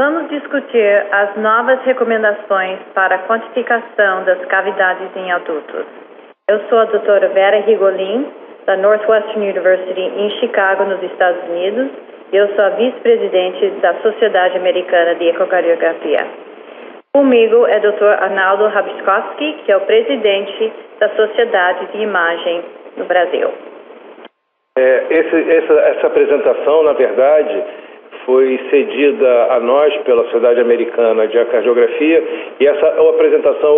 Vamos discutir as novas recomendações para a quantificação das cavidades em adultos. Eu sou a doutora Vera Rigolin, da Northwestern University em Chicago, nos Estados Unidos, e eu sou a vice-presidente da Sociedade Americana de Ecocardiografia. Comigo é o Dr. Arnaldo Rabiskowski, que é o presidente da Sociedade de Imagem no Brasil. Essa apresentação, na verdade, foi cedida a nós pela Sociedade Americana de Cardiografia, e essa apresentação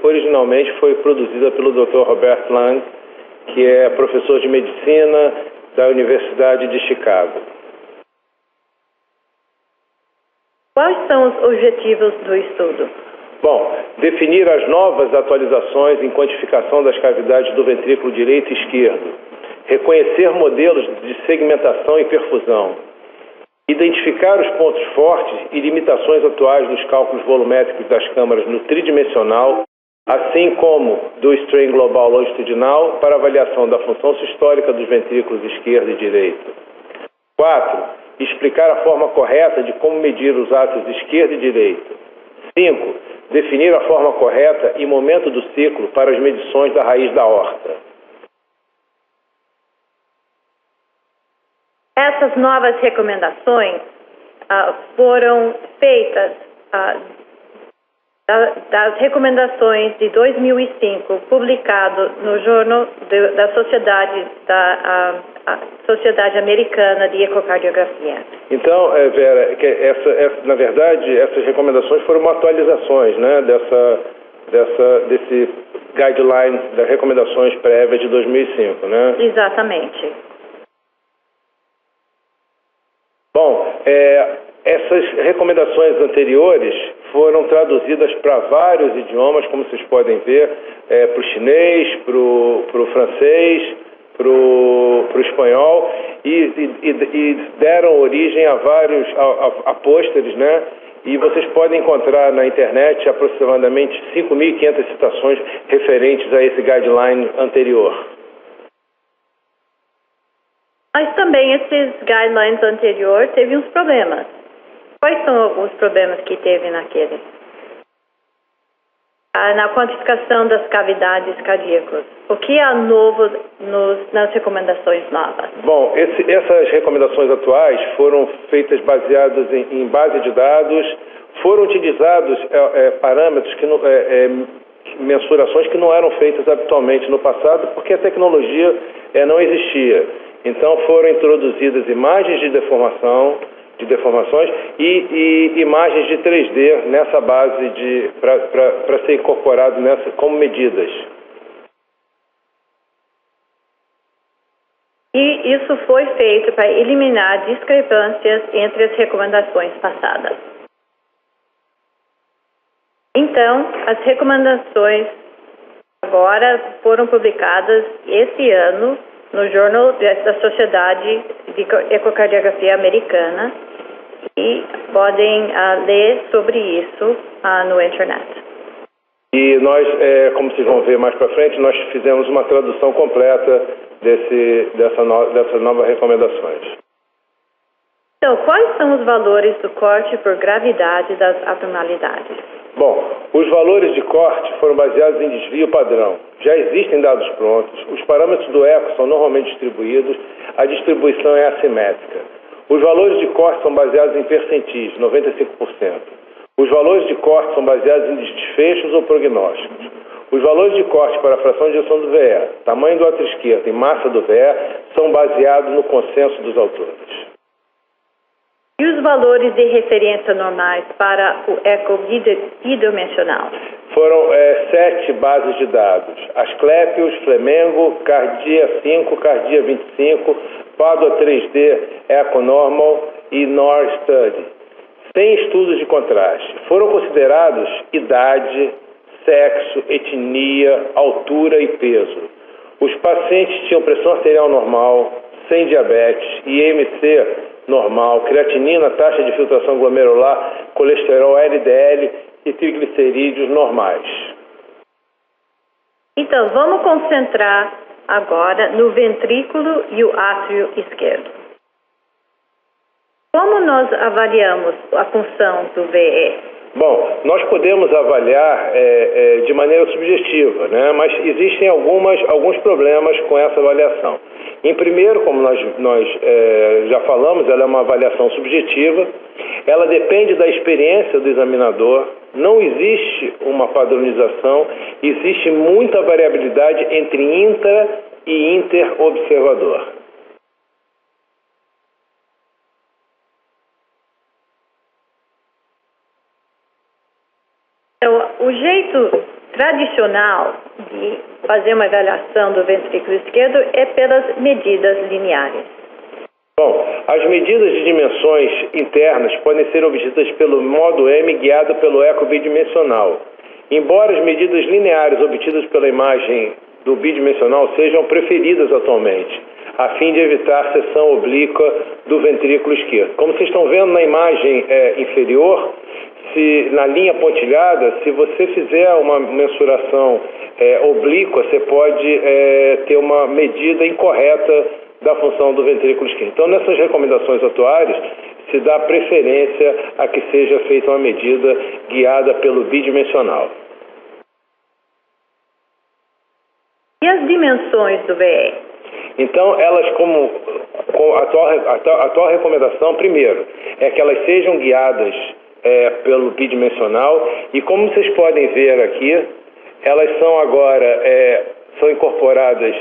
originalmente foi produzida pelo Dr. Robert Lang, que é professor de medicina da Universidade de Chicago. Quais são os objetivos do estudo? Bom, definir as novas atualizações em quantificação das cavidades do ventrículo direito e esquerdo, reconhecer modelos de segmentação e perfusão, identificar os pontos fortes e limitações atuais nos cálculos volumétricos das câmaras no tridimensional, assim como do strain global longitudinal para avaliação da função sistólica dos ventrículos esquerdo e direito. 4. Explicar a forma correta de como medir os átrios esquerdo e direito. 5. Definir a forma correta e momento do ciclo para as medições da raiz da aorta. Essas novas recomendações foram feitas das recomendações de 2005, publicado no Jornal da Sociedade Americana de Ecocardiografia. Então, Vera, na verdade, essas recomendações foram atualizações, né, desse guideline das recomendações prévias de 2005, né? Exatamente. Bom, essas recomendações anteriores foram traduzidas para vários idiomas, como vocês podem ver, para o chinês, para o francês, para o espanhol, e deram origem a vários a pôsteres, né? E vocês podem encontrar na internet aproximadamente 5.500 citações referentes a esse guideline anterior. Mas também esses guidelines anteriores teve uns problemas. Quais são alguns problemas que teve naquele? Na quantificação das cavidades cardíacas. O que há novo nas recomendações novas? Bom, essas recomendações atuais foram feitas baseadas em base de dados, foram utilizados parâmetros, mensurações que não eram feitas habitualmente no passado, porque a tecnologia não existia. Então foram introduzidas imagens de deformações e imagens de 3D nessa base para ser incorporado como medidas. E isso foi feito para eliminar discrepâncias entre as recomendações passadas. Então, as recomendações agora foram publicadas esse ano no Jornal da Sociedade de Ecocardiografia Americana, e podem ler sobre isso no internet. E nós, como vocês vão ver mais para frente, nós fizemos uma tradução completa dessas novas recomendações. Então, quais são os valores do corte por gravidade das abnormalidades? Bom, os valores de corte foram baseados em desvio padrão. Já existem dados prontos, os parâmetros do eco são normalmente distribuídos, a distribuição é assimétrica. Os valores de corte são baseados em percentis, 95%. Os valores de corte são baseados em desfechos ou prognósticos. Os valores de corte para a fração de ejeção do VE, tamanho do átrio esquerdo e massa do VE são baseados no consenso dos autores. E os valores de referência normais para o eco bidimensional? Foram 7 bases de dados: Asclepius, Flamengo, Cardia 5, Cardia 25, Padua 3D, EcoNormal e NorStudy. 100 estudos de contraste. Foram considerados idade, sexo, etnia, altura e peso. Os pacientes tinham pressão arterial normal, sem diabetes, IMC normal, creatinina, taxa de filtração glomerular, colesterol LDL e triglicerídeos normais. Então, vamos concentrar agora no ventrículo e o átrio esquerdo. Como nós avaliamos a função do VE? Bom, nós podemos avaliar de maneira subjetiva, né? Mas existem alguns problemas com essa avaliação. Em primeiro, como nós já falamos, ela é uma avaliação subjetiva, ela depende da experiência do examinador, não existe uma padronização, existe muita variabilidade entre intra e interobservador. Então, o jeito tradicional de fazer uma avaliação do ventrículo esquerdo é pelas medidas lineares. Bom, as medidas de dimensões internas podem ser obtidas pelo modo M guiado pelo eco bidimensional. Embora as medidas lineares obtidas pela imagem do bidimensional sejam preferidas atualmente, a fim de evitar a seção oblíqua do ventrículo esquerdo. Como vocês estão vendo na imagem inferior, na linha pontilhada, se você fizer uma mensuração oblíqua, você pode ter uma medida incorreta da função do ventrículo esquerdo. Então, nessas recomendações atuais, se dá preferência a que seja feita uma medida guiada pelo bidimensional. E as dimensões do VE? Então, elas, como a atual recomendação, primeiro, é que elas sejam guiadas pelo bidimensional, e como vocês podem ver aqui, elas são agora são incorporadas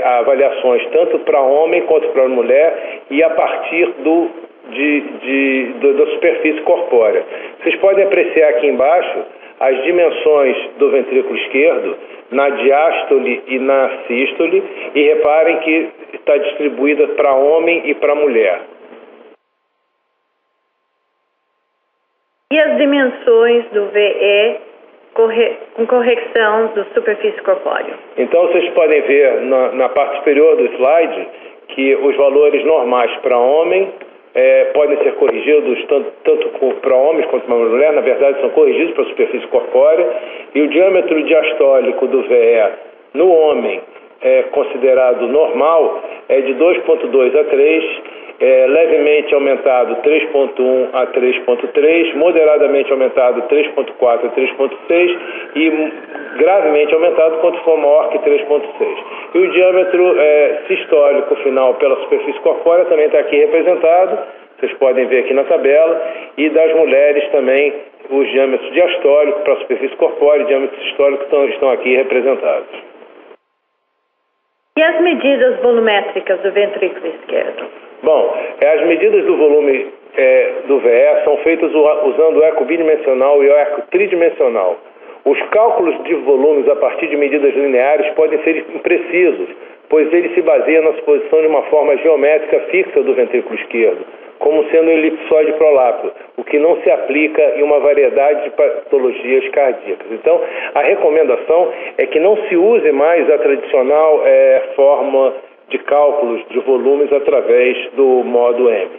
a avaliações tanto para homem quanto para mulher e a partir da superfície corpórea. Vocês podem apreciar aqui embaixo as dimensões do ventrículo esquerdo na diástole e na sístole, e reparem que está distribuída para homem e para mulher. E as dimensões do VE com correção do superfície corpóreo? Então, vocês podem ver na parte superior do slide que os valores normais para homem podem ser corrigidos tanto para homens quanto para mulher, na verdade são corrigidos para a superfície corpórea, e o diâmetro diastólico do VE no homem considerado normal é de 2,2 a 3, levemente aumentado 3,1 a 3,3, moderadamente aumentado 3,4 a 3,6 e gravemente aumentado quando for maior que 3,6. E o diâmetro sistólico final pela superfície corpórea também está aqui representado, vocês podem ver aqui na tabela, e das mulheres também os diâmetros diastólicos para a superfície corpórea e diâmetro sistólico estão aqui representados. E as medidas volumétricas do ventrículo esquerdo? Bom, as medidas do volume do VE são feitas usando o eco bidimensional e o eco tridimensional. Os cálculos de volumes a partir de medidas lineares podem ser imprecisos, pois ele se baseia na suposição de uma forma geométrica fixa do ventrículo esquerdo, como sendo um elipsoide prolápio, o que não se aplica em uma variedade de patologias cardíacas. Então, a recomendação é que não se use mais a tradicional forma de cálculos de volumes através do modo M.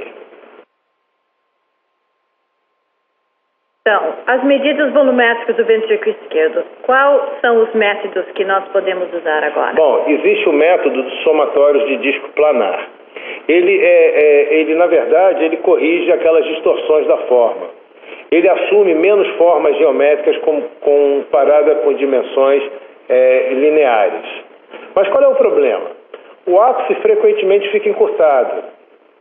Então, as medidas volumétricas do ventrículo esquerdo, quais são os métodos que nós podemos usar agora? Bom, existe o método dos somatórios de disco planar. Ele, na verdade, ele corrige aquelas distorções da forma. Ele assume menos formas geométricas comparada com dimensões lineares. Mas qual é o problema? O ápice frequentemente fica encurtado.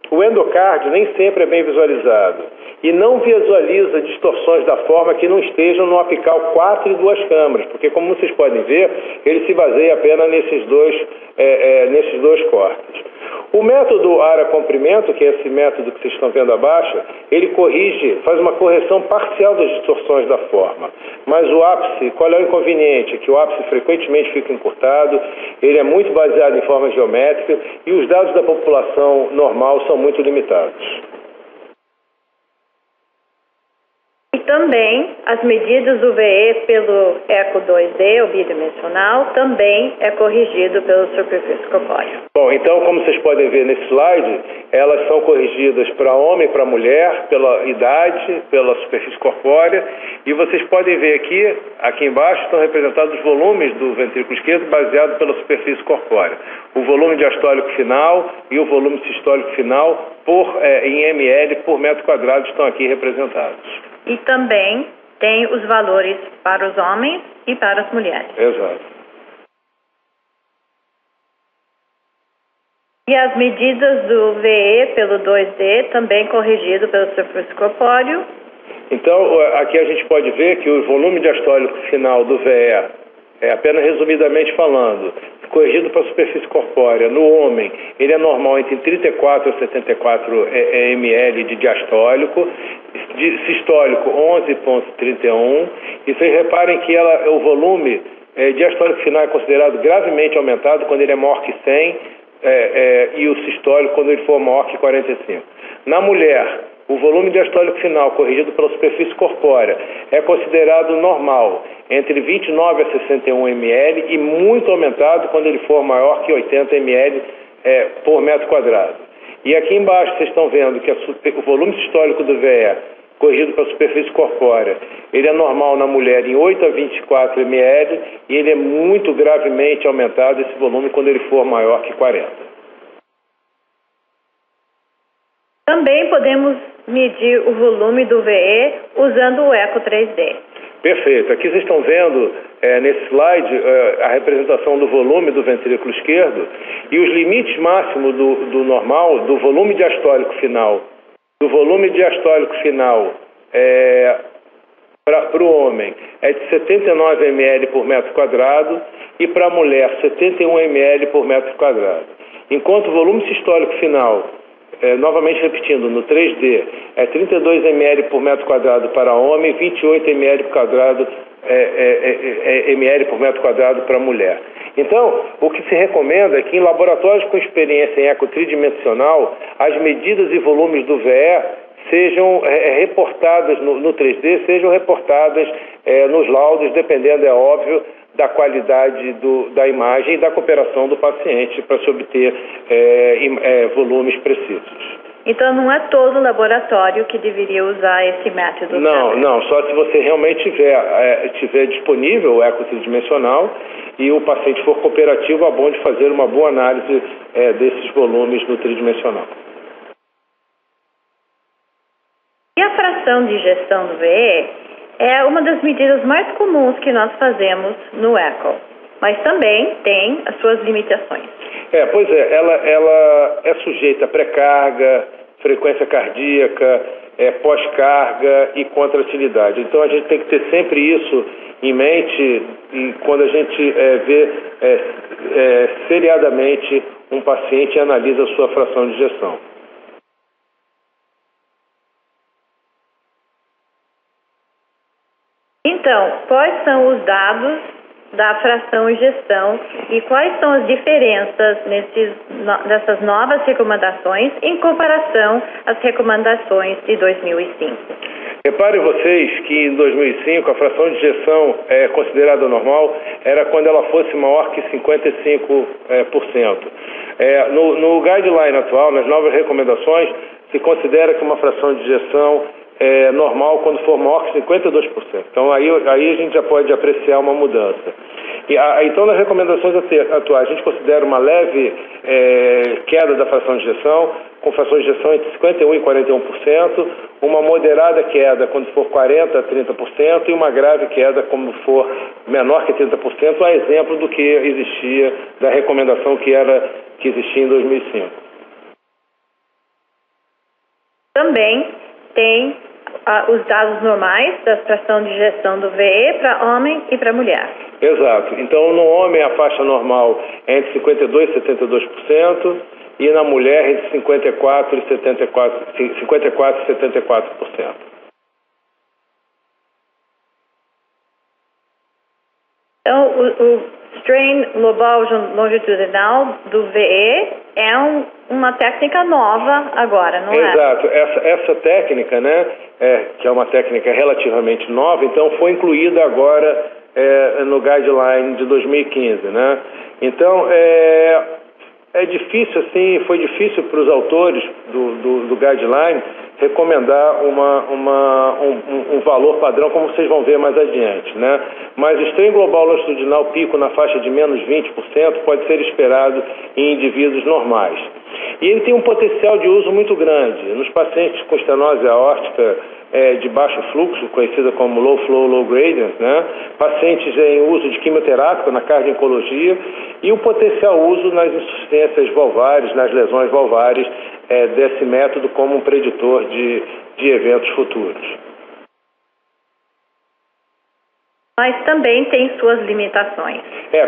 O endocárdio nem sempre é bem visualizado e não visualiza distorções da forma que não estejam no apical 4 e 2 câmaras, porque, como vocês podem ver, ele se baseia apenas nesses dois cortes. O método área-comprimento, que é esse método que vocês estão vendo abaixo, ele faz uma correção parcial das distorções da forma. Mas o ápice, qual é o inconveniente? Que o ápice frequentemente fica encurtado, ele é muito baseado em forma geométrica e os dados da população normal são muito limitados. E também as medidas do VE pelo eco 2D, o bidimensional, também é corrigido pela superfície corpórea. Bom, então, como vocês podem ver nesse slide, elas são corrigidas para homem e para mulher, pela idade, pela superfície corpórea, e vocês podem ver aqui embaixo estão representados os volumes do ventrículo esquerdo baseado pela superfície corpórea. O volume diastólico final e o volume sistólico final em ml por metro quadrado estão aqui representados. E também tem os valores para os homens e para as mulheres. Exato. E as medidas do VE pelo 2D também corrigido pelo superfície corpóreo. Então, aqui a gente pode ver que o volume diastólico final do VE, apenas resumidamente falando, corrigido para a superfície corpórea, no homem, ele é normal entre 34 a 74 ml de diastólico, de sistólico 11,31. E vocês reparem que o volume diastólico final é considerado gravemente aumentado quando ele é maior que 100 e o sistólico quando ele for maior que 45. Na mulher, o volume diastólico final corrigido pela superfície corpórea é considerado normal, entre 29 a 61 ml e muito aumentado quando ele for maior que 80 ml por metro quadrado. E aqui embaixo vocês estão vendo que o volume sistólico do VE corrigido pela superfície corpórea, ele é normal na mulher em 8 a 24 ml e ele é muito gravemente aumentado esse volume quando ele for maior que 40. Também podemos medir o volume do VE usando o eco 3D. Perfeito. Aqui vocês estão vendo, nesse slide, a representação do volume do ventrículo esquerdo e os limites máximos do normal, do volume diastólico final. Do volume diastólico final para o homem é de 79 ml por metro quadrado e para a mulher 71 ml por metro quadrado. Enquanto o volume sistólico final, novamente repetindo, no 3D, é 32 ml por metro quadrado para homem, 28 ml por quadrado, ml por metro quadrado para mulher. Então, o que se recomenda é que em laboratórios com experiência em eco tridimensional, as medidas e volumes do VE sejam reportadas no 3D, sejam reportadas nos laudos, dependendo, é óbvio, da qualidade da imagem e da cooperação do paciente para se obter volumes precisos. Então, não é todo laboratório que deveria usar esse método? Não, só se você realmente tiver disponível o eco tridimensional e o paciente for cooperativo, é bom de fazer uma boa análise desses volumes no tridimensional. E a fração de gestão do VE é uma das medidas mais comuns que nós fazemos no eco, mas também tem as suas limitações. Pois é, ela é sujeita a pré-carga, frequência cardíaca, pós-carga e contratilidade. Então a gente tem que ter sempre isso em mente quando a gente vê seriadamente um paciente e analisa a sua fração de ejeção. Então, quais são os dados da fração e gestão e quais são as diferenças nessas novas recomendações em comparação às recomendações de 2005? Reparem vocês que em 2005 a fração de ejeção considerada normal era quando ela fosse maior que 55%. No guideline atual, nas novas recomendações, se considera que uma fração de ejeção normal quando for maior que 52%. Então aí a gente já pode apreciar uma mudança. Então nas recomendações atuais a gente considera uma leve queda da fração de ejeção, com fração de ejeção entre 51% e 41%, uma moderada queda quando for 40% a 30% e uma grave queda quando for menor que 30%, a exemplo do que existia, da recomendação que existia em 2005. Também tem os dados normais da fração de gestão do VE para homem e para mulher. Exato. Então, no homem a faixa normal é entre 52% e 72% e na mulher entre 54% e 74%. Então, o strain global longitudinal do VE é uma técnica nova agora, não é? Exato. Essa técnica, né, que é uma técnica relativamente nova, então foi incluída agora no guideline de 2015, né? Então, é difícil, assim, foi difícil para os autores do guideline recomendar um valor padrão, como vocês vão ver mais adiante, né? Mas o strain global longitudinal pico na faixa de menos 20% pode ser esperado em indivíduos normais. E ele tem um potencial de uso muito grande. Nos pacientes com estenose aórtica de baixo fluxo, conhecida como low flow, low gradient, né? Pacientes em uso de quimioterápico na cardio-oncologia e o potencial uso nas insuficiências valvares, nas lesões valvares desse método como um preditor de eventos futuros. Mas também tem suas limitações.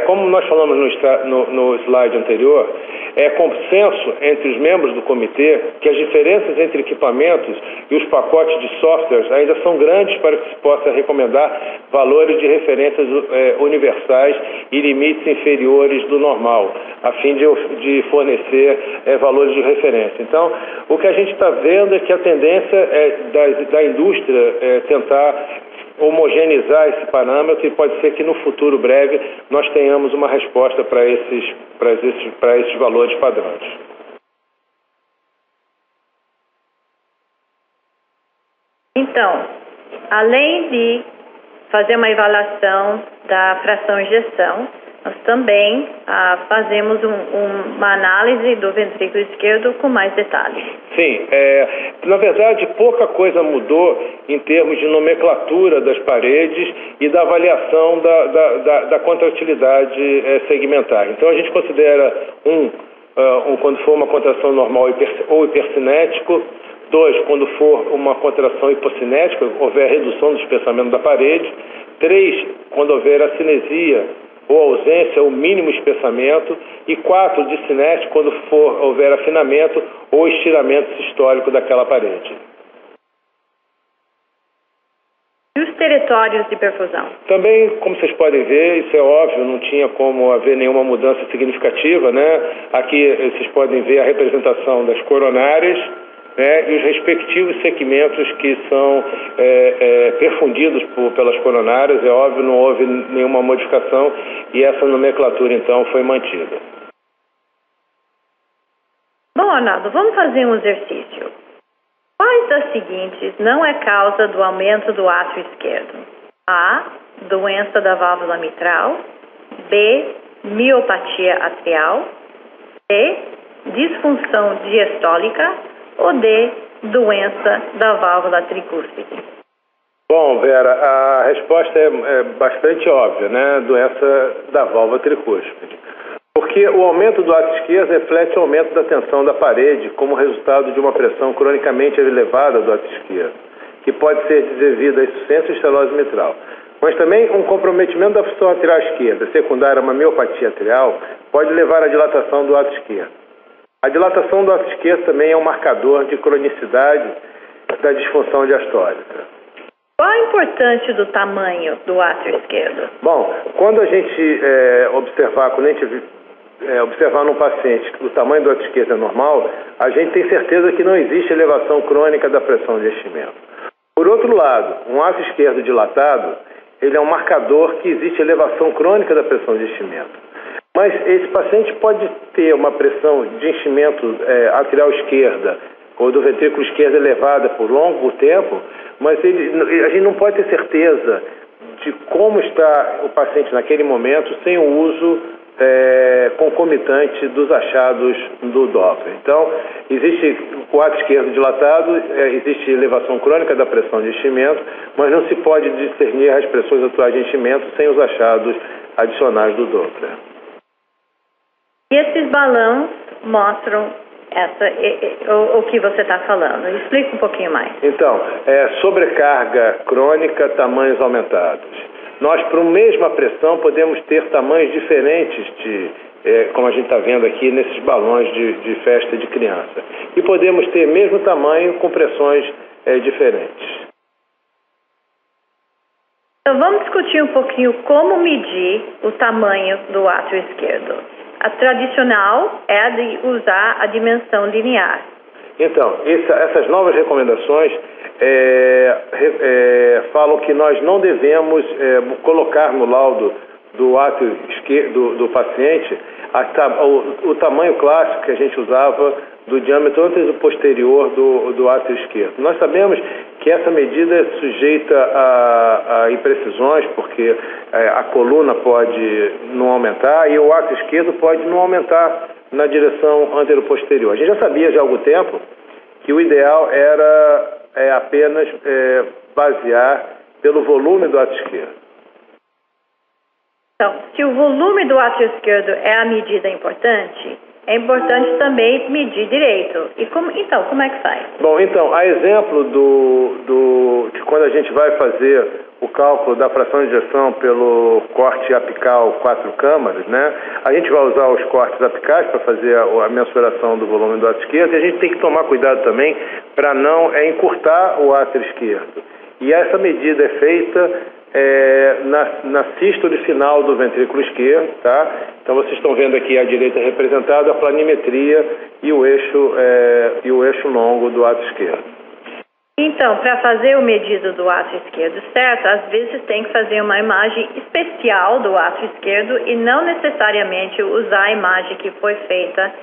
Como nós falamos no slide anterior, é consenso entre os membros do comitê que as diferenças entre equipamentos e os pacotes de softwares ainda são grandes para que se possa recomendar valores de referências universais e limites inferiores do normal, a fim de fornecer valores de referência. Então, o que a gente está vendo é que a tendência da indústria tentar homogeneizar esse parâmetro e pode ser que no futuro breve nós tenhamos uma resposta para esses valores padrões. Então, além de fazer uma avaliação da fração ejeção, nós também fazemos uma análise do ventrículo esquerdo com mais detalhes. Sim, na verdade pouca coisa mudou em termos de nomenclatura das paredes e da avaliação da contratilidade segmentar. Então a gente considera quando for uma contração normal ou hipercinético, 2, quando for uma contração hipocinética, houver redução do espessamento da parede, 3, quando houver acinesia ou ausência ou mínimo espessamento, e 4, discinético, quando houver afinamento ou estiramento sistólico daquela parede. E os territórios de perfusão? Também, como vocês podem ver, isso é óbvio, não tinha como haver nenhuma mudança significativa, né? Aqui vocês podem ver a representação das coronárias, e os respectivos segmentos que são perfundidos pelas coronárias. É óbvio, não houve nenhuma modificação e essa nomenclatura, então, foi mantida. Bom, Arnaldo, vamos fazer um exercício. Quais das seguintes não é causa do aumento do átrio esquerdo? A. Doença da válvula mitral. B. Miopatia atrial. C. Disfunção diastólica. Ou D, doença da válvula tricúspide? Bom, Vera, a resposta é bastante óbvia, né? Doença da válvula tricúspide. Porque o aumento do átrio esquerdo reflete o aumento da tensão da parede como resultado de uma pressão cronicamente elevada do átrio esquerdo, que pode ser devida à insuficiência e estenose mitral. Mas também um comprometimento da função atrial esquerda, secundária a uma miopatia atrial, pode levar à dilatação do átrio esquerdo. A dilatação do átrio esquerdo também é um marcador de cronicidade da disfunção diastólica. Qual a importância do tamanho do átrio esquerdo? Bom, quando a gente observar num paciente que o tamanho do átrio esquerdo é normal, a gente tem certeza que não existe elevação crônica da pressão de enchimento. Por outro lado, um átrio esquerdo dilatado, ele é um marcador que existe elevação crônica da pressão de enchimento. Mas esse paciente pode ter uma pressão de enchimento atrial esquerda ou do ventrículo esquerdo elevada por longo tempo, mas a gente não pode ter certeza de como está o paciente naquele momento sem o uso concomitante dos achados do Doppler. Então, existe o átrio esquerdo dilatado, existe elevação crônica da pressão de enchimento, mas não se pode discernir as pressões atuais de enchimento sem os achados adicionais do Doppler. E esses balões mostram o que você está falando. Explica um pouquinho mais. Então, sobrecarga crônica, tamanhos aumentados. Nós, para a mesma pressão, podemos ter tamanhos diferentes como a gente está vendo aqui nesses balões de festa de criança. E podemos ter mesmo tamanho com pressões diferentes. Então, vamos discutir um pouquinho como medir o tamanho do átrio esquerdo. A tradicional é a de usar a dimensão linear. Então, essas novas recomendações falam que nós não devemos colocar no laudo do átrio esquerdo do paciente o tamanho clássico que a gente usava do diâmetro antes e posterior do átrio esquerdo. Nós sabemos que essa medida é sujeita a imprecisões, porque a coluna pode não aumentar e o átrio esquerdo pode não aumentar na direção antero-posterior. A gente já sabia já há algum tempo que o ideal era apenas basear pelo volume do átrio esquerdo. Então, se o volume do átrio esquerdo é a medida importante, é importante também medir direito. E como é que faz? Bom, então, a exemplo de quando a gente vai fazer o cálculo da fração de ejeção pelo corte apical 4 câmaras, né? A gente vai usar os cortes apicais para fazer a mensuração do volume do átrio esquerdo e a gente tem que tomar cuidado também para não encurtar o átrio esquerdo. E essa medida é feita na sístole final do ventrículo esquerdo, tá? Então vocês estão vendo aqui à direita representada a planimetria e o eixo longo do átrio esquerdo. Então, para fazer o medido do átrio esquerdo certo, às vezes tem que fazer uma imagem especial do átrio esquerdo e não necessariamente usar a imagem que foi feita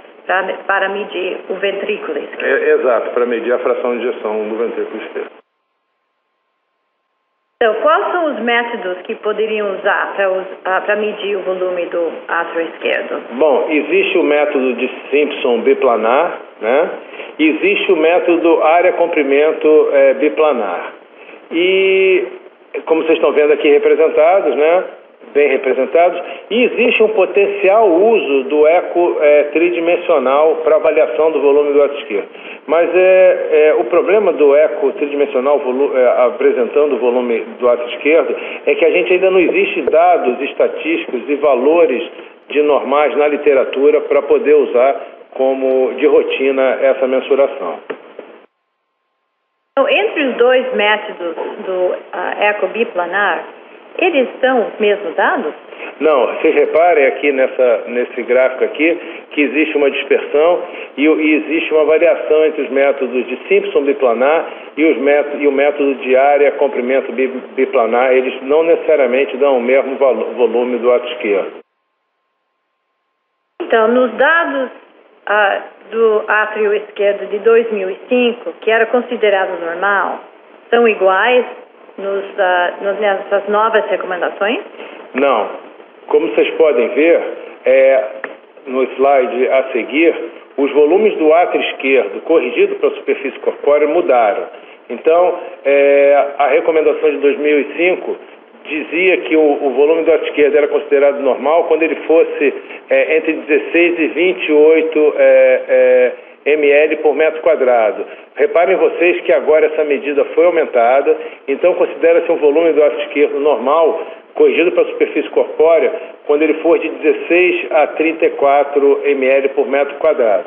para medir o ventrículo esquerdo. Exato, para medir a fração de ejeção do ventrículo esquerdo. Então, quais são os métodos que poderiam usar para medir o volume do átrio esquerdo? Bom, existe o método de Simpson biplanar, né? Existe o método área-comprimento biplanar. E, como vocês estão vendo aqui representados, né? Bem representados, e existe um potencial uso do eco tridimensional para avaliação do volume do átrio esquerdo. Mas o problema do eco tridimensional apresentando o volume do átrio esquerdo é que a gente ainda não existe dados estatísticos e valores de normais na literatura para poder usar como de rotina essa mensuração. Então, entre os dois métodos do eco biplanar, eles são os mesmos dados? Não, vocês reparem aqui nesse gráfico aqui que existe uma dispersão e existe uma variação entre os métodos de Simpson biplanar e o método de área comprimento biplanar. Eles não necessariamente dão o mesmo volume do átrio esquerdo. Então, nos dados do átrio esquerdo de 2005, que era considerado normal, são iguais nessas novas recomendações? Não. Como vocês podem ver, no slide a seguir, os volumes do átrio esquerdo corrigido para a superfície corpórea mudaram. Então, a recomendação de 2005 dizia que o volume do átrio esquerdo era considerado normal quando ele fosse entre 16 e 28 ml por metro quadrado. Reparem vocês que agora essa medida foi aumentada, então considera-se um volume do átrio esquerdo normal, corrigido para a superfície corpórea, quando ele for de 16 a 34 ml por metro quadrado.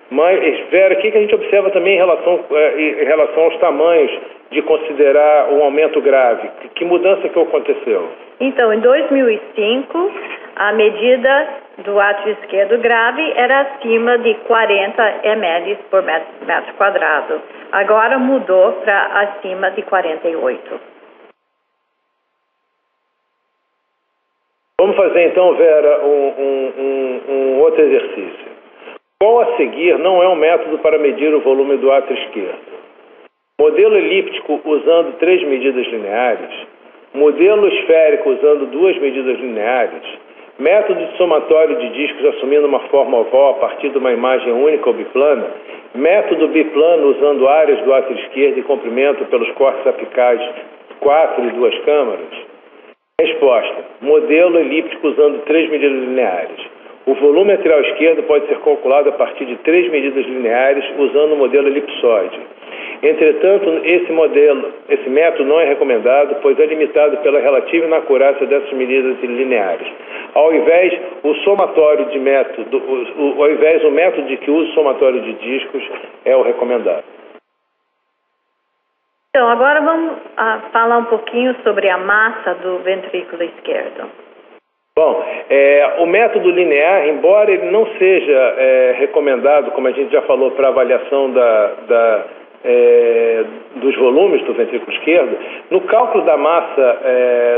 Mas, Vera, o que a gente observa também em relação aos tamanhos de considerar um aumento grave? Que mudança que aconteceu? Então, em 2005, a medida do átrio esquerdo grave era acima de 40 ml por metro quadrado. Agora mudou para acima de 48. Vamos fazer então, Vera, um outro exercício. Qual a seguir não é um método para medir o volume do átrio esquerdo? Modelo elíptico usando 3 medidas lineares, modelo esférico usando 2 medidas lineares, método de somatório de discos assumindo uma forma oval a partir de uma imagem única ou biplana, método biplano usando áreas do átrio esquerdo e comprimento pelos cortes apicais 4 e 2 câmaras. Resposta: modelo elíptico usando 3 medidas lineares. O volume atrial esquerdo pode ser calculado a partir de 3 medidas lineares usando o modelo elipsoide. Entretanto, esse método não é recomendado, pois é limitado pela relativa inacurácia dessas medidas lineares. Ao invés, o método de que usa o somatório de discos é o recomendado. Então, agora vamos falar um pouquinho sobre a massa do ventrículo esquerdo. Bom, o método linear, embora ele não seja recomendado, como a gente já falou, para avaliação dos volumes do ventrículo esquerdo, no cálculo da massa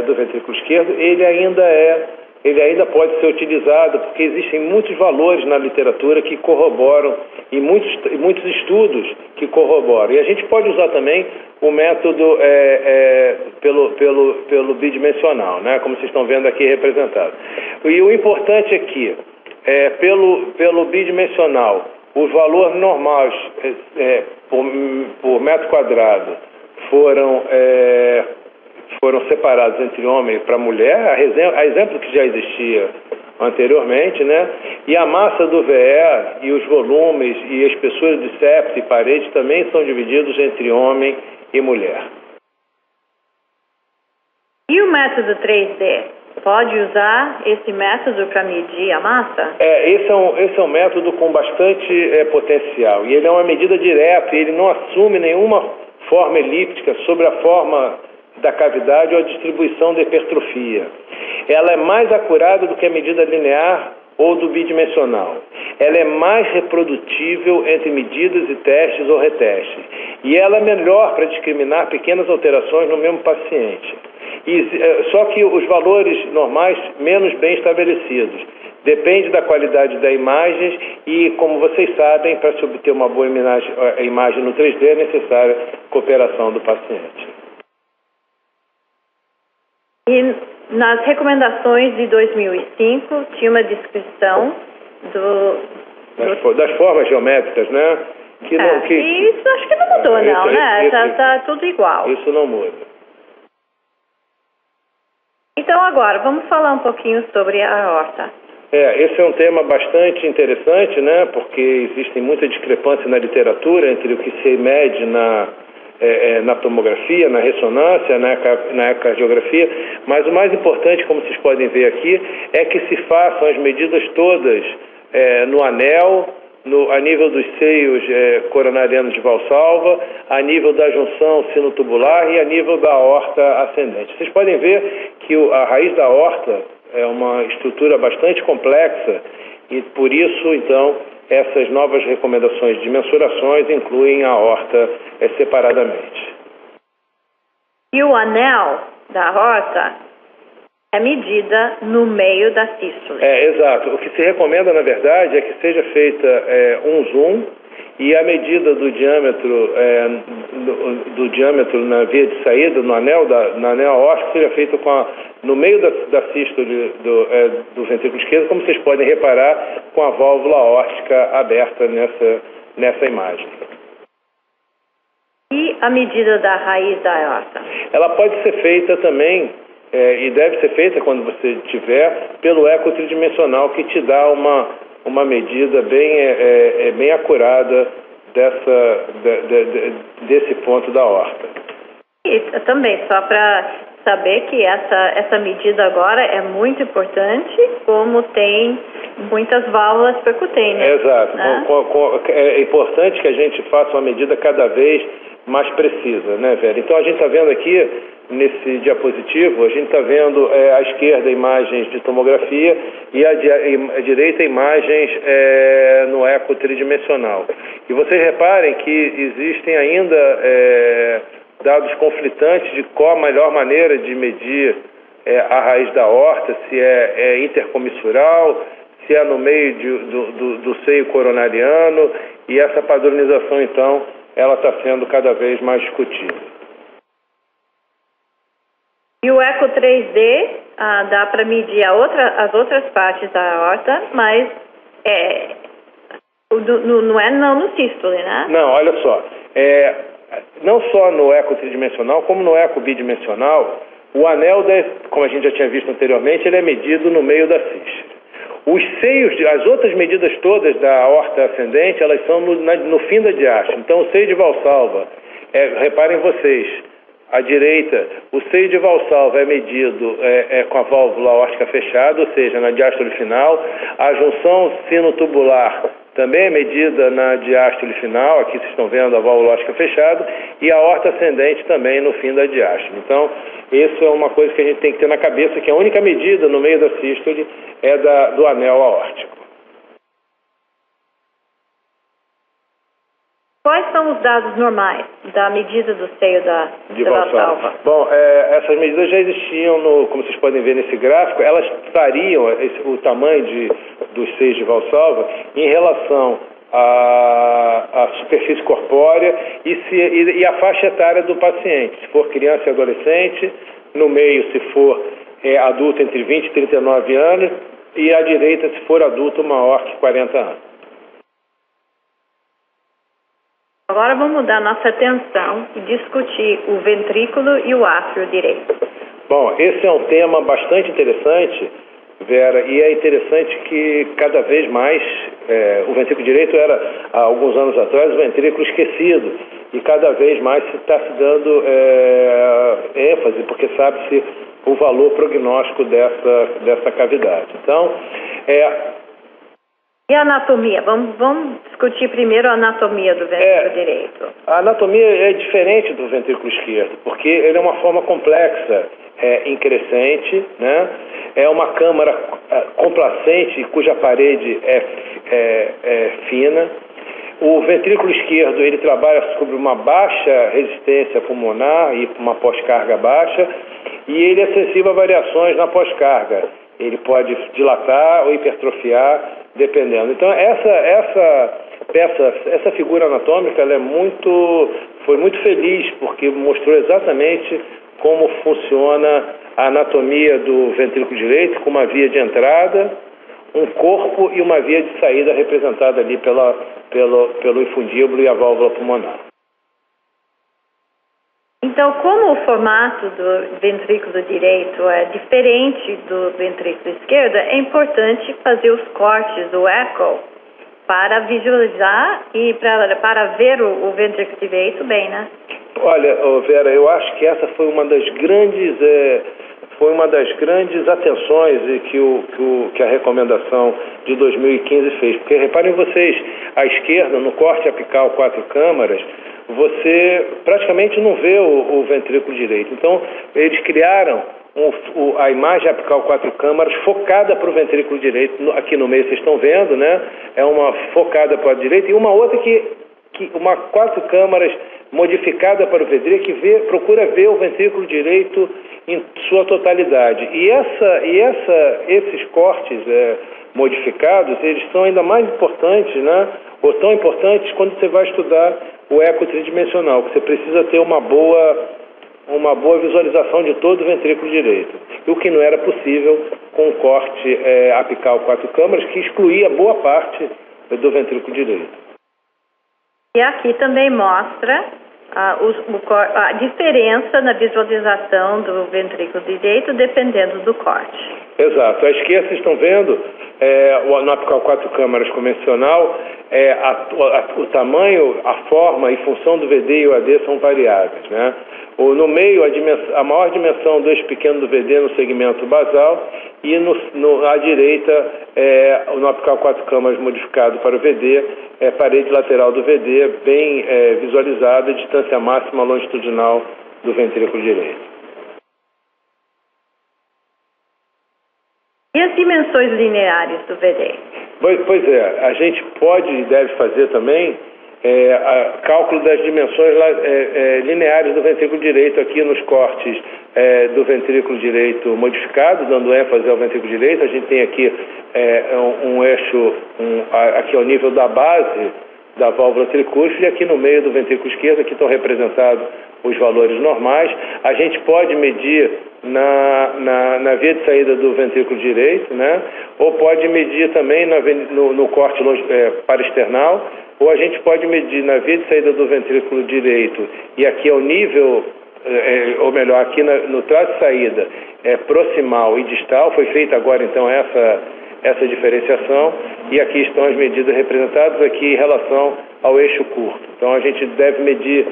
do ventrículo esquerdo, ele ainda pode ser utilizado, porque existem muitos valores na literatura que corroboram e muitos estudos que corroboram. E a gente pode usar também o método pelo bidimensional, né, como vocês estão vendo aqui representado. E o importante é que, pelo bidimensional, os valores normais por metro quadrado foram separados entre homem para mulher, a exemplo que já existia anteriormente, né? E a massa do VE e os volumes e a espessura de septo e parede também são divididos entre homem e mulher. E o método 3D? Pode usar esse método para medir a massa? Esse é um método com bastante potencial. E ele é uma medida direta, e ele não assume nenhuma forma elíptica sobre a forma da cavidade ou a distribuição da hipertrofia. Ela é mais acurada do que a medida linear ou do bidimensional. Ela é mais reprodutível entre medidas e testes ou retestes. E ela é melhor para discriminar pequenas alterações no mesmo paciente. Só que os valores normais menos bem estabelecidos. Depende da qualidade da imagem e, como vocês sabem, para se obter uma boa imagem no 3D é necessária a cooperação do paciente. E nas recomendações de 2005 tinha uma descrição das formas geométricas, né? Isso acho que não mudou, não, né? Tá tudo igual. Isso não muda. Então agora, vamos falar um pouquinho sobre a aorta. Esse é um tema bastante interessante, né? Porque existe muita discrepância na literatura entre o que se mede na tomografia, na ressonância, na ecocardiografia, mas o mais importante, como vocês podem ver aqui, é que se façam as medidas todas no anel, a nível dos seios coronarianos de Valsalva, a nível da junção sinotubular e a nível da aorta ascendente. Vocês podem ver que a raiz da aorta é uma estrutura bastante complexa e, por isso, então, essas novas recomendações de mensurações incluem a aorta separadamente. E o anel da aorta é medida no meio da sístole. Exato. O que se recomenda, na verdade, é que seja feita um zoom e a medida do diâmetro na via de saída, no anel aórtico, seja feita no meio da sístole do ventrículo esquerdo, como vocês podem reparar, com a válvula aórtica aberta nessa imagem. E a medida da raiz da aorta? Ela pode ser feita também, e deve ser feita quando você tiver, pelo eco tridimensional, que te dá uma medida bem acurada desse ponto da aorta. E também, só para saber que essa medida agora é muito importante, como tem muitas válvulas percutâneas. Exato. Né? É importante que a gente faça uma medida cada vez mais precisa, né, Vera? Então a gente está vendo aqui, nesse diapositivo, a gente está vendo à esquerda imagens de tomografia e à direita imagens no eco tridimensional. E vocês reparem que existem ainda dados conflitantes de qual a melhor maneira de medir a raiz da aorta, se é intercomissural, se é no meio do seio coronariano, e essa padronização, então, ela está sendo cada vez mais discutida. E o eco 3D dá para medir as outras partes da aorta, mas não é no sístole, né? Não, olha só. Não só no eco tridimensional, como no eco bidimensional, o anel, como a gente já tinha visto anteriormente, ele é medido no meio da sístole. Os seios, as outras medidas todas da aorta ascendente, elas são no fim da diástole. Então, o seio de Valsalva, reparem vocês, à direita, o seio de Valsalva é medido com a válvula aórtica fechada, ou seja, na diástole final. A junção sinotubular também é medida na diástole final, aqui vocês estão vendo a válvula óstica fechada, e a aorta ascendente também no fim da diástole. Então, isso é uma coisa que a gente tem que ter na cabeça, que a única medida no meio da sístole é do anel aórtico. Quais são os dados normais da medida do seio da Valsalva? Bom, essas medidas já existiam, como vocês podem ver nesse gráfico, elas variam o tamanho dos seios de Valsalva em relação à superfície corpórea e a faixa etária do paciente. Se for criança e adolescente, no meio se for adulto entre 20 e 39 anos, e à direita se for adulto maior que 40 anos. Agora vamos mudar nossa atenção e discutir o ventrículo e o átrio direito. Bom, esse é um tema bastante interessante, Vera, e é interessante que cada vez mais o ventrículo direito era, há alguns anos atrás, o ventrículo esquecido, e cada vez mais está se dando ênfase, porque sabe-se o valor prognóstico dessa cavidade. Então, E a anatomia? Vamos discutir primeiro a anatomia do ventrículo direito. A anatomia é diferente do ventrículo esquerdo, porque ele é uma forma complexa, increscente, né? É uma câmara complacente, cuja parede é fina. O ventrículo esquerdo, ele trabalha sobre uma baixa resistência pulmonar e uma pós-carga baixa, e ele é sensível a variações na pós-carga. Ele pode dilatar ou hipertrofiar, dependendo. Então, essa figura anatômica, ela foi muito feliz, porque mostrou exatamente como funciona a anatomia do ventrículo direito, com uma via de entrada, um corpo e uma via de saída representada ali pelo infundíbulo e a válvula pulmonar. Então, como o formato do ventrículo direito é diferente do ventrículo esquerdo, é importante fazer os cortes do eco para visualizar e para ver o ventrículo direito bem, né? Olha, Vera, eu acho que essa foi uma das grandes atenções que a recomendação de 2015 fez. Porque reparem vocês, à esquerda, no corte apical 4 câmaras, você praticamente não vê o ventrículo direito. Então, eles criaram a imagem apical 4 câmaras focada para o ventrículo direito. Aqui no meio vocês estão vendo, né? É uma focada para a direita e uma outra uma 4 câmaras modificada para o VD que procura ver o ventrículo direito em sua totalidade. E esses cortes modificados, eles são ainda mais importantes, né? Ou tão importantes quando você vai estudar o eco tridimensional, que você precisa ter uma boa visualização de todo o ventrículo direito, o que não era possível com o corte apical 4 câmaras, que excluía boa parte do ventrículo direito. E aqui também mostra a diferença na visualização do ventrículo direito dependendo do corte. Exato. À esquerda vocês estão vendo no apical 4 câmaras convencional, o tamanho, a forma e função do VD e o AD são variáveis, né? No meio, a maior dimensão do eixo pequeno do VD no segmento basal e à direita, no apical 4 câmaras modificado para o VD, parede lateral do VD bem visualizada, distância máxima longitudinal do ventrículo direito. E as dimensões lineares do VD? Pois é, a gente pode e deve fazer também cálculo das dimensões lineares do ventrículo direito aqui nos cortes do ventrículo direito modificado, dando ênfase ao ventrículo direito. A gente tem aqui um eixo aqui ao nível da base da válvula tricúspide, e aqui no meio do ventrículo esquerdo, aqui estão representados os valores normais. A gente pode medir na via de saída do ventrículo direito, né? Ou pode medir também no corte parasternal, ou a gente pode medir na via de saída do ventrículo direito, e aqui ao nível, ou melhor, aqui no traço de saída, proximal e distal. Foi feita agora então essa diferenciação, e aqui estão as medidas representadas aqui em relação ao eixo curto. Então a gente deve medir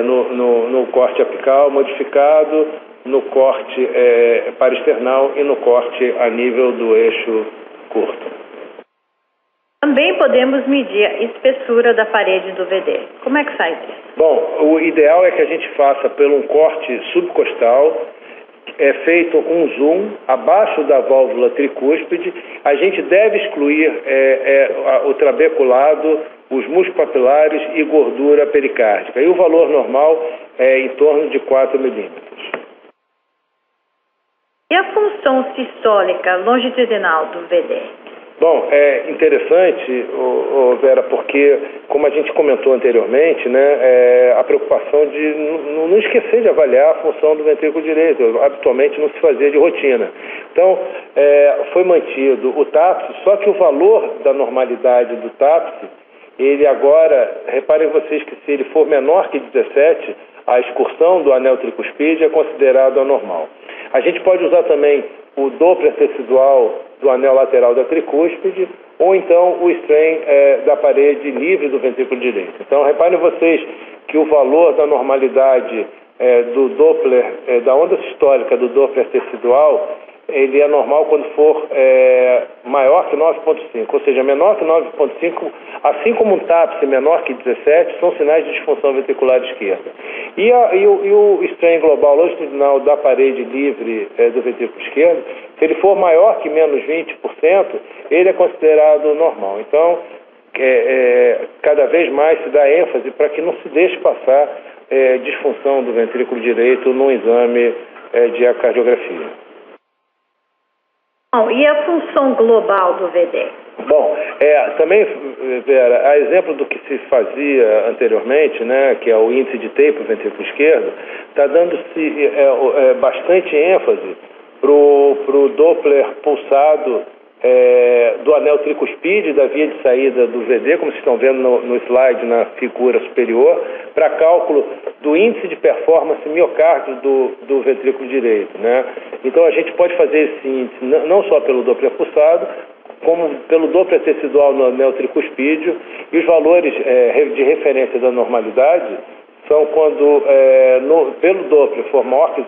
no corte apical modificado, no corte parasternal e no corte a nível do eixo curto. também podemos medir a espessura da parede do VD. Como é que faz isso? Bom, o ideal é que a gente faça pelo um corte subcostal, é feito um zoom abaixo da válvula tricúspide. A gente deve excluir o trabeculado, os músculos papilares e gordura pericárdica. E o valor normal é em torno de 4 milímetros. E a função sistólica longitudinal do VD? Bom, é interessante, Vera, porque, como a gente comentou anteriormente, né, a preocupação de não esquecer de avaliar a função do ventrículo direito. Habitualmente não se fazia de rotina. Então, foi mantido o TAPS, só que o valor da normalidade do TAPS, ele agora, reparem vocês que se ele for menor que 17, a excursão do anel tricuspídeo é considerado anormal. A gente pode usar também o Doppler tecidual do anel lateral da tricúspide, ou então o strain da parede livre do ventrículo direito. Então, reparem vocês que o valor da normalidade do Doppler, da onda sistólica do Doppler tecidual, ele é normal quando for maior que 9,5, ou seja, menor que 9,5, assim como um TAPS menor que 17, são sinais de disfunção ventricular esquerda. E o strain global longitudinal da parede livre do ventrículo esquerdo, se ele for maior que menos 20%, ele é considerado normal. Então, cada vez mais se dá ênfase para que não se deixe passar disfunção do ventrículo direito no exame de ecocardiografia. Bom, e a função global do VD? Bom, também, Vera, a exemplo do que se fazia anteriormente, né, que é o índice de Taper ventrículo esquerdo, está dando-se bastante ênfase para o Doppler pulsado do anel tricuspide, da via de saída do VD, como vocês estão vendo no slide na figura superior, para cálculo do índice de performance miocárdio do ventrículo direito, né? Então a gente pode fazer esse índice não só pelo Doppler pulsado, como pelo Doppler tecidual no anel tricuspídeo, e os valores de referência da normalidade são quando pelo Doppler for maior que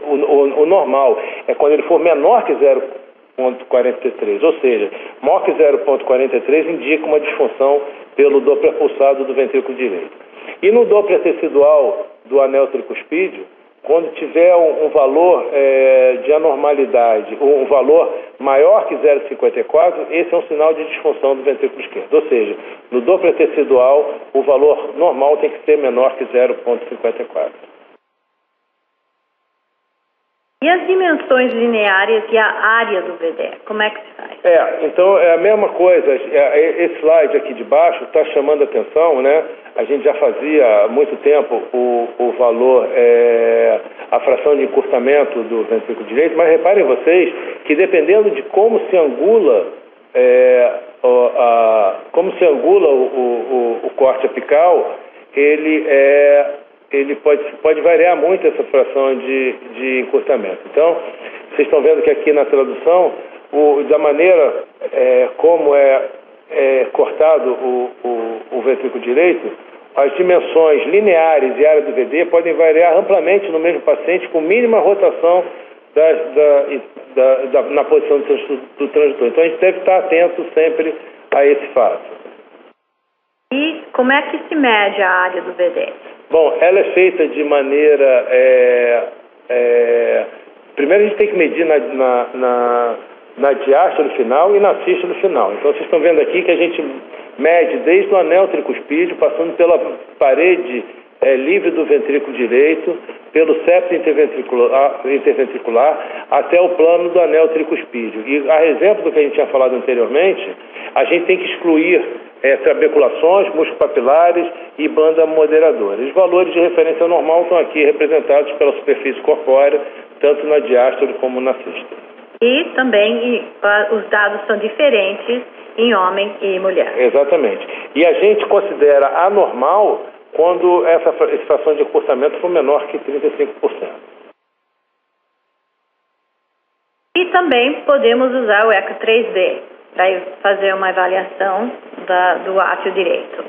o normal é quando ele for menor que 0,43, ou seja, maior que 0,43 indica uma disfunção pelo Doppler pulsado do ventrículo direito. E no Doppler tecidual do anel tricuspídeo, quando tiver um valor de anormalidade, um valor maior que 0,54, esse é um sinal de disfunção do ventrículo esquerdo. Ou seja, no Doppler tecidual, o valor normal tem que ser menor que 0,54. E as dimensões lineares e a área do VD, como é que se faz? Então é a mesma coisa. Esse slide aqui de baixo está chamando a atenção, né? A gente já fazia há muito tempo o valor, a fração de encurtamento do ventrículo direito, mas reparem vocês que dependendo de como se angula o corte apical, ele pode variar muito essa fração de encurtamento. Então, vocês estão vendo que aqui na tradução, da maneira como é cortado o ventrículo direito, as dimensões lineares e área do VD podem variar amplamente no mesmo paciente com mínima rotação na posição do transdutor. Então, a gente deve estar atento sempre a esse fato. E como é que se mede a área do VD? Bom, ela é feita de maneira... primeiro a gente tem que medir na diástole final e na sístole final. Então vocês estão vendo aqui que a gente mede desde o anel tricuspídeo, passando pela parede livre do ventrículo direito, pelo septo interventricular, até o plano do anel tricuspídeo. E a exemplo do que a gente tinha falado anteriormente, a gente tem que excluir trabeculações, músculos papilares e banda moderadora. Os valores de referência normal estão aqui representados pela superfície corpórea, tanto na diástole como na sístole. E também os dados são diferentes em homem e mulher. Exatamente. E a gente considera anormal quando essa fração de encurtamento for menor que 35%. E também podemos usar o eco 3D para fazer uma avaliação do átrio direito.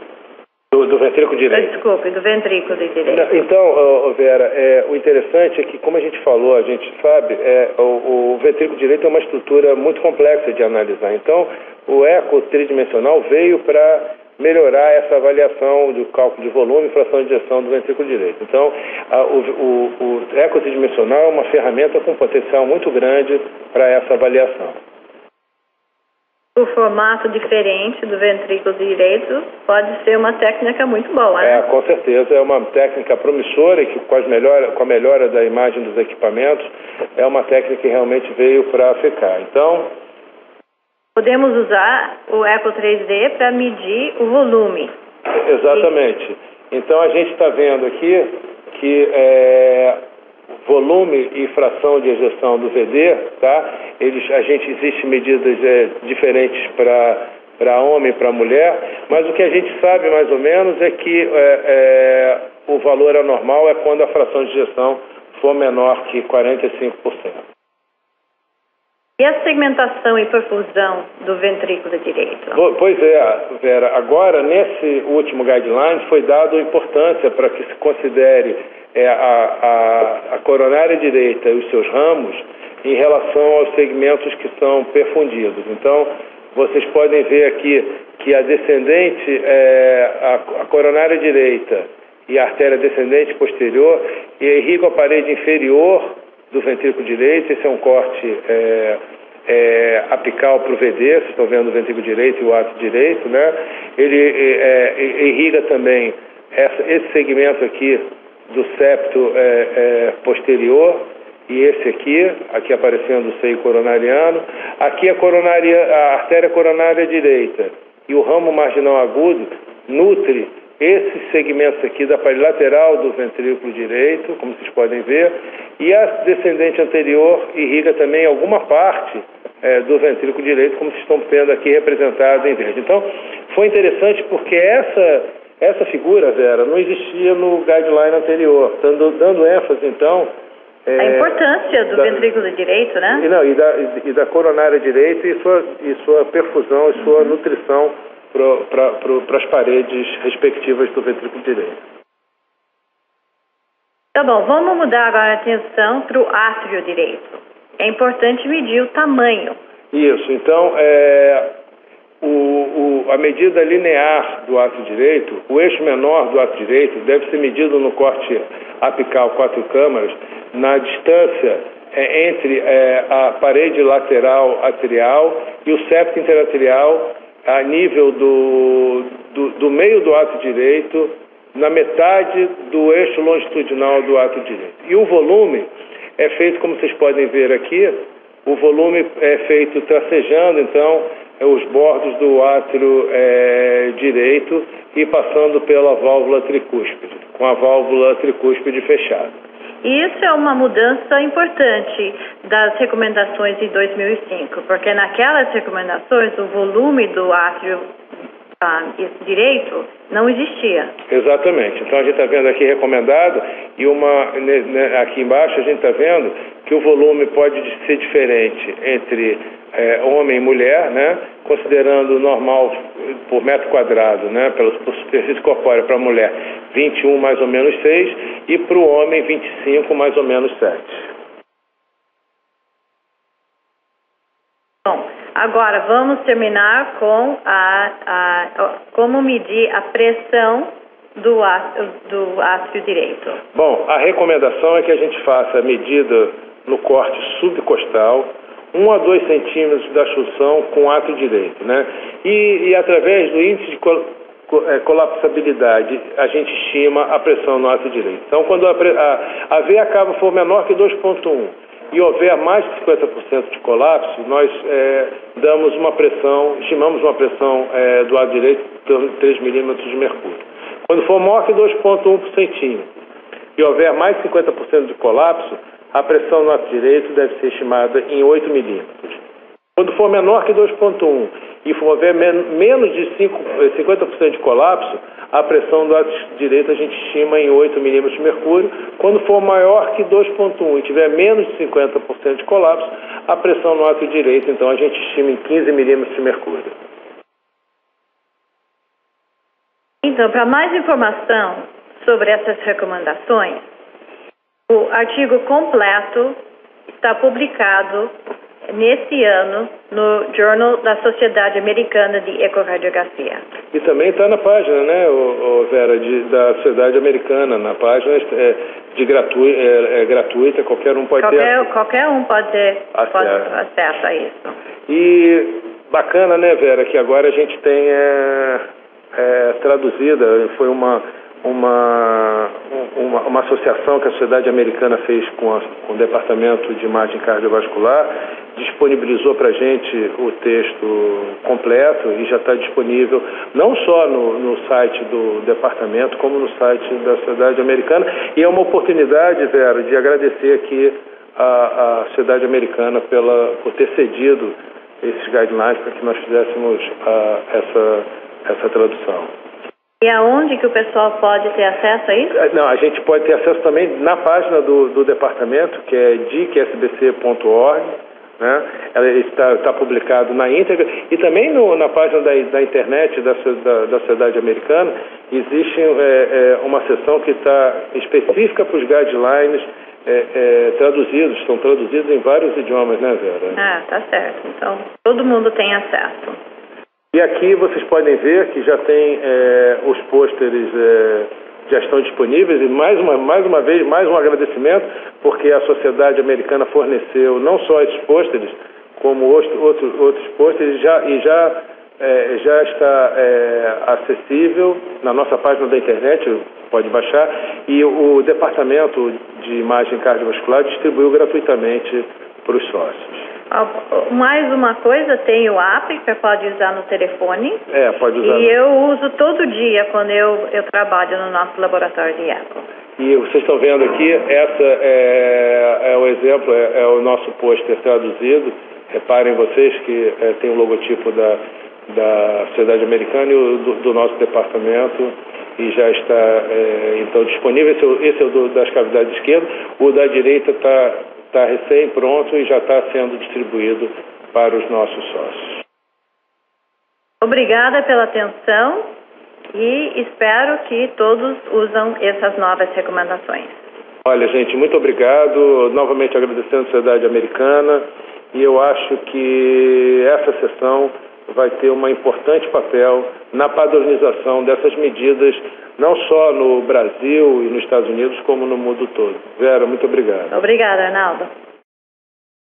Do ventrículo direito. Desculpe, do ventrículo direito. Então, Vera, o interessante é que, como a gente falou, a gente sabe, o ventrículo direito é uma estrutura muito complexa de analisar. Então, o eco tridimensional veio para melhorar essa avaliação do cálculo de volume e fração de ejeção do ventrículo direito. Então, o eco tridimensional é uma ferramenta com potencial muito grande para essa avaliação. O formato diferente do ventrículo direito pode ser uma técnica muito boa, né? Com certeza, é uma técnica promissora e que com a melhora da imagem dos equipamentos, é uma técnica que realmente veio para ficar. Então, podemos usar o Eco 3D para medir o volume. Exatamente. Então, a gente está vendo aqui que volume e fração de ejeção do VD, tá? Existe medidas diferentes para homem e para mulher, mas o que a gente sabe mais ou menos é que o valor anormal é quando a fração de ejeção for menor que 45%. E a segmentação e perfusão do ventrículo direito? Pois Vera, agora nesse último guideline foi dado importância para que se considere a coronária direita e os seus ramos em relação aos segmentos que são perfundidos. Então, vocês podem ver aqui que a descendente, a coronária direita e a artéria descendente posterior irrigam a parede inferior do ventrículo direito. Esse é um corte apical para o VD, vocês estão vendo o ventrículo direito e o átrio direito, né? Ele irriga também esse segmento aqui do septo posterior e esse aqui aparecendo o seio coronariano. Aqui a artéria coronária direita e o ramo marginal agudo nutre esses segmentos aqui da parede lateral do ventrículo direito, como vocês podem ver, e a descendente anterior irriga também alguma parte do ventrículo direito, como vocês estão vendo aqui representado em verde. Então, foi interessante porque essa figura, Vera, não existia no guideline anterior, dando ênfase, então... a importância do ventrículo direito, né? E da coronária direita e sua perfusão e sua nutrição para as paredes respectivas do ventrículo direito. Tá bom, vamos mudar agora a atenção para o átrio direito. É importante medir o tamanho. Isso, então, a medida linear do átrio direito, o eixo menor do átrio direito deve ser medido no corte apical 4 câmaras, na distância entre a parede lateral atrial e o septo interatrial, a nível do meio do átrio direito, na metade do eixo longitudinal do átrio direito. E o volume é feito, como vocês podem ver aqui, o volume é feito tracejando, então, os bordos do átrio direito e passando pela válvula tricúspide, com a válvula tricúspide fechada. E isso é uma mudança importante das recomendações de 2005, porque naquelas recomendações o volume do átrio direito não existia. Exatamente. Então a gente está vendo aqui recomendado e aqui embaixo a gente está vendo que o volume pode ser diferente entre homem e mulher, né? Considerando o normal por metro quadrado, né? Por superfície corpórea para a mulher 21 mais ou menos 6 e para o homem 25 mais ou menos 7. Bom, agora vamos terminar com como medir a pressão do átrio direito. Bom, a recomendação é que a gente faça a medida no corte subcostal, 1 a 2 centímetros da chução com o átrio direito, né? E através do índice de colapsabilidade, a gente estima a pressão no átrio direito. Então, quando a veia cava for menor que 2,1 e houver mais de 50% de colapso, nós estimamos uma pressão do átrio direito em torno de 3 milímetros de mercúrio. Quando for maior que 2,1 por centímetro e houver mais de 50% de colapso, a pressão no átrio direito deve ser estimada em 8 milímetros. Quando for menor que 2,1 e houver menos de 50% de colapso, a pressão do átrio direito a gente estima em 8 milímetros de mercúrio. Quando for maior que 2,1 e tiver menos de 50% de colapso, a pressão no átrio direito, então, a gente estima em 15 milímetros de mercúrio. Então, para mais informação sobre essas recomendações, o artigo completo está publicado nesse ano no Journal da Sociedade Americana de Ecoradiografia. E também está na página, né, Vera, da Sociedade Americana, na página gratuita, qualquer um pode ter. Qualquer um pode ter acesso a isso. E bacana, né, Vera, que agora a gente tem traduzida, foi uma associação que a Sociedade Americana fez com o Departamento de Imagem Cardiovascular, disponibilizou para a gente o texto completo e já está disponível não só no site do departamento, como no site da Sociedade Americana. E é uma oportunidade, Vera, de agradecer aqui a Sociedade Americana por ter cedido esses guidelines para que nós fizéssemos essa tradução. E aonde que o pessoal pode ter acesso a isso? Não, a gente pode ter acesso também na página do departamento, que é dicsbc.org, né? Ela está publicado na íntegra, e também na página da internet da Sociedade Americana existe uma seção que está específica para os guidelines traduzidos, estão traduzidos em vários idiomas, né, Vera? Tá certo. Então, todo mundo tem acesso. E aqui vocês podem ver que já tem os pôsteres já estão disponíveis, e mais uma vez, mais um agradecimento, porque a Sociedade Americana forneceu não só esses pôsteres, como outros pôsteres, e já está acessível na nossa página da internet, pode baixar, e o Departamento de Imagem Cardiovascular distribuiu gratuitamente para os sócios. Mais uma coisa, tem o app que você pode usar no telefone. Pode usar. E eu uso todo dia quando eu trabalho no nosso laboratório de eco. E vocês estão vendo aqui, essa é o exemplo, é o nosso pôster traduzido. Reparem vocês que tem o logotipo da Sociedade Americana e do nosso departamento, e já está então disponível. Esse é o das cavidades esquerdas, o da direita está recém-pronto e já está sendo distribuído para os nossos sócios. Obrigada pela atenção e espero que todos usam essas novas recomendações. Olha, gente, muito obrigado. Novamente agradecendo a Sociedade Americana, e eu acho que essa sessão vai ter um importante papel na padronização dessas medidas, não só no Brasil e nos Estados Unidos, como no mundo todo. Vera, muito obrigado. Obrigada, Arnaldo.